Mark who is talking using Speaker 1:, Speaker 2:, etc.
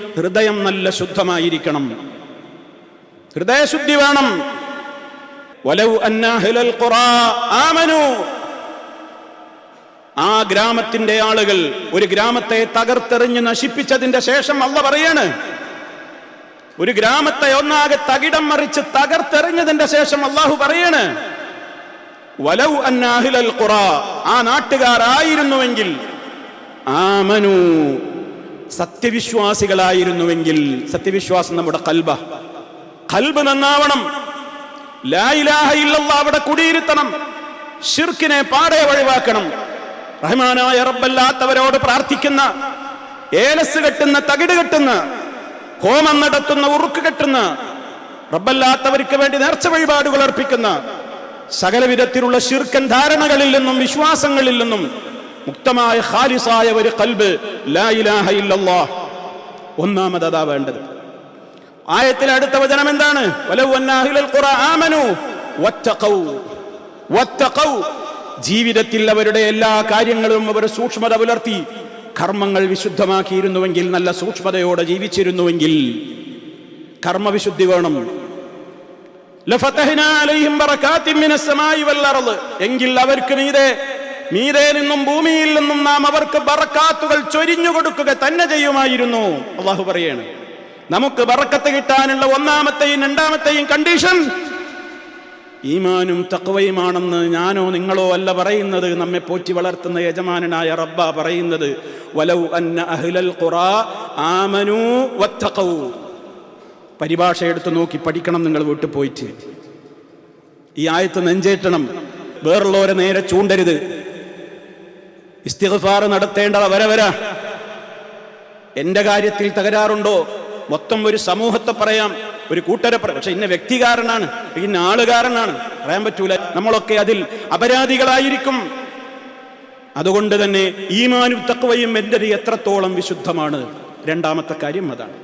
Speaker 1: ഹൃദയം നല്ല ശുദ്ധമായിരിക്കണം, ഹൃദയശുദ്ധി വേണം. വലൗ അന്ന അഹ്ലൽ ഖുറാ ആമനു, ആ ഗ്രാമത്തിന്റെ ആളുകൾ ഒരു ഗ്രാമത്തെ തകർത്തെറിഞ്ഞ് നശിപ്പിച്ചതിന്റെ ശേഷം അല്ലാഹു പറയാണ്, ഒരു ഗ്രാമത്തെ ഒന്നാകെ തകിടം മറിച്ച് തകർത്തെറിഞ്ഞതിന്റെ ശേഷം അല്ലാഹു പറയാണ്, വലൗ അന്ന അഹ്ലൽ ഖുറാ, ആ നാട്ടുകാരായിരുന്നുവെങ്കിൽ, ആമനു, സത്യവിശ്വാസികളായിരുന്നുവെങ്കിൽ. സത്യവിശ്വാസം നമ്മുടെ ഖൽബ് നന്നാവണം, ലാ ഇലാഹ ഇല്ലല്ലാഹ് അവിടെ കുടിയിരുത്തണം, ശിർക്കിനെ പാടെ ഒഴിവാക്കണം. റഹ്മാനായ റബ്ബല്ലാത്തവരോട് പ്രാർത്ഥിക്കുന്ന, ഏലസ് കെട്ടുന്ന, തകിട് കെട്ടുന്ന, ഹോമം നടത്തുന്ന, ഉറുക്ക് കെട്ടുന്ന, റബ്ബല്ലാത്തവർക്ക് വേണ്ടി നേർച്ച വഴിപാടുകൾ അർപ്പിക്കുന്ന, സകലവിധത്തിലുള്ള ശിർക്കൻ ധാരണകളിൽ നിന്നും വിശ്വാസങ്ങളിൽ നിന്നും മുക്തമായ ഖാലിസായ ഒരു ഖൽബ്, ലാ ഇലാഹ ഇല്ലല്ലാഹ്. ഒന്നാമത് അതാ വേണ്ടത്. ആയത്തിലെ അടുത്ത വചനം എന്താണ്? വലൗ അന്ന അഹ്ലൽ ഖുറാ ആമനു വത്തഖൗ, ജീവിതത്തിൽ അവരുടെ എല്ലാ കാര്യങ്ങളും അവർ സൂക്ഷ്മത പുലർത്തി കർമ്മങ്ങൾ വിശുദ്ധമാക്കിയിരുന്നുവെങ്കിൽ, നല്ല സൂക്ഷ്മതയോടെ ജീവിച്ചിരുന്നുവെങ്കിൽ, കർമ്മവിശുദ്ധി വേണം. ലഫതഹ്നാ അലൈഹിം ബറകാത്തിൻ മിനസ് സമാഇ വൽ അർദ്, എങ്കിൽ അവർക്ക് മീതെ നിന്നും ഭൂമിയിൽ നിന്നും നാം അവർക്ക് ബറക്കാത്തുകൾ ചൊരിഞ്ഞു കൊടുക്കുക തന്നെ ചെയ്യുമായിരുന്നു. അല്ലാഹു പറയാണ്, നമുക്ക് ബറക്കത്ത് കിട്ടാനുള്ള ഒന്നാമത്തെയും രണ്ടാമത്തെയും കണ്ടീഷൻ ഈമാനും തഖ്വയുമാണെന്ന് ഞാനോ നിങ്ങളോ അല്ല പറയുന്നത്, നമ്മെ പോറ്റി വളർത്തുന്ന യജമാനനായ റബ്ബാ പറയുന്നത്. വലൗ അന്ന അഹ്ലൽ ഖുറാ ആമനു വത്തഖൗ. പരിഭാഷ എടുത്തു നോക്കി പഠിക്കണം നിങ്ങൾ വീട്ടിൽ പോയിട്ട്. ഈ ആയത്ത് നെഞ്ചേറ്റണം. വേറുള്ളവരെ നേരെ ചൂണ്ടരുത്. ഇസ്തിഗ്ഫാർ നടത്തേണ്ടത് വര. എന്റെ കാര്യത്തിൽ തകരാറുണ്ടോ? മൊത്തം ഒരു സമൂഹത്തെ പറയാം, ഒരു കൂട്ടരെ പറയാം, പക്ഷെ ഇന്ന വ്യക്തികാരനാണ്, ഇന്ന ആളുകാരനാണ് പറയാൻ പറ്റൂല. നമ്മളൊക്കെ അതിൽ അപരാധികളായിരിക്കും. അതുകൊണ്ട് തന്നെ ഈമാനും തഖ്വയും എൻ്റെ എത്രത്തോളം വിശുദ്ധമാണ്. രണ്ടാമത്തെ കാര്യം അതാണ്.